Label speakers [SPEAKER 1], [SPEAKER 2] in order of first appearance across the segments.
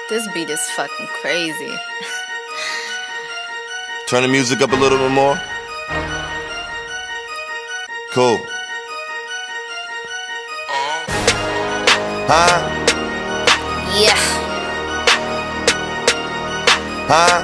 [SPEAKER 1] This beat is fucking crazy.
[SPEAKER 2] Turn the music up a little bit more. Cool. Huh?
[SPEAKER 1] Yeah.
[SPEAKER 2] Huh?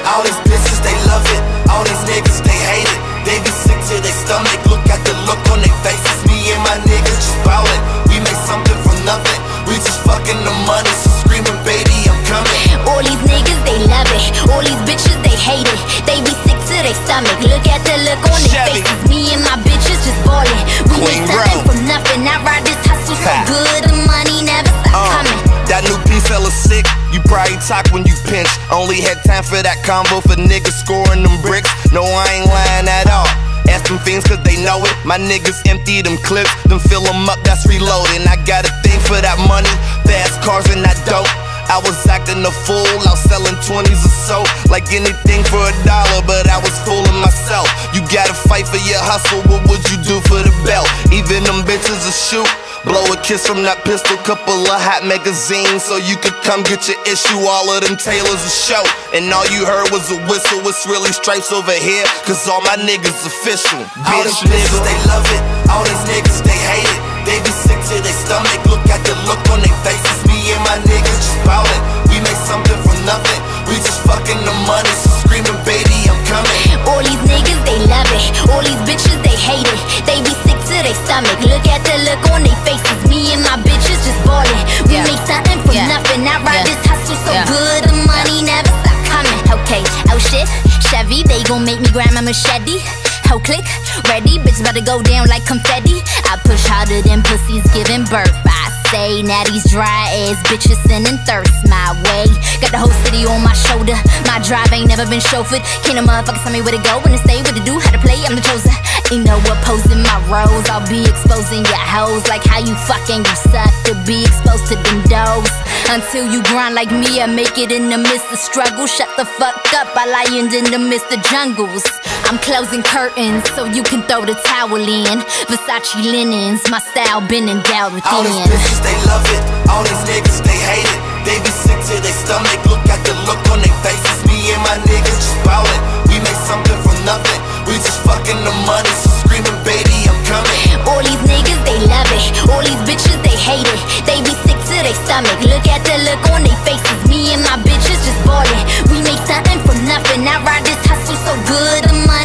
[SPEAKER 3] All these bitches, they love it. All these niggas, they hate it. They be sick to their stomach. Look at the look on their faces. Me and my niggas just ballin'. We make something from nothing. We just fucking the money. So screaming, baby, I'm coming.
[SPEAKER 4] All these niggas, they love it. All these bitches, they hate it. They be sick to their stomach. Look at the look on their faces. Me and my bitches just ballin'. We make something from nothing. I ride this hustle so good. The money never stop coming.
[SPEAKER 3] That new piece hella sick. You probably talk when you pinch. Only had time for that combo for niggas scoring them bricks. No, I ain't lying at all. Ask them fiends cause they know it. My niggas empty them clips, then fill them up, that's reloading. I got a thing for that money, fast cars and that dope. I was acting a fool, I was selling 20s or so. Like anything for $1, but I was fooling myself. You gotta fight for your hustle, what would you do for the belt? Even them bitches will shoot. Blow a kiss from that pistol, couple of hot magazines, so you could come get your issue. All of them tailors a show, and all you heard was a whistle. It's really stripes over here, cause all my niggas official. All these niggas, they love it. All these niggas, they hate it. They be sick to their stomach. Look at the look on their faces. Me and my niggas just ballin'. We make something from nothing. We just fucking the money, so screaming, baby, I'm coming.
[SPEAKER 4] All these niggas, they love it. All these bitches, they hate it. They be sick to their stomach. Look at the look on their faces. Me and my bitches just ballin'. We make something from nothing. I ride this hustle so good. The money never stop coming. Okay, oh shit, Chevy, they gon' make me grab my machete. Ho click, ready, bitch about to go down like confetti. I push harder than pussies giving birth. I say, now these dry ass bitches sending thirst my way. Got the whole city on my shoulder. My drive ain't never been chauffeured. Can't a motherfucker tell me where to go, when to stay, what to do, how to play, I'm the chosen. Ain't no opposing my roles. I'll be exposing your hoes. Like how you fucking you suck to be exposed to them doors. Until you grind like me, I make it in the midst of struggle. Shut the fuck up, I lion in the midst of jungles. I'm closing curtains so you can throw the towel in. Versace linens, my style been endowed with
[SPEAKER 3] all these bitches, they love it. All these niggas, they hate it. They be sick to their stomach. Look at the look on their faces. Me and my niggas just ballin'. We make something from nothing. We just fucking the money, so screaming, baby, I'm coming.
[SPEAKER 4] All these niggas, they love it. All these bitches, they hate it. They be sick to their stomach. Look at the look on their faces. Me and my bitches just ballin'. We make something from nothing. I ride this hustle so good. The money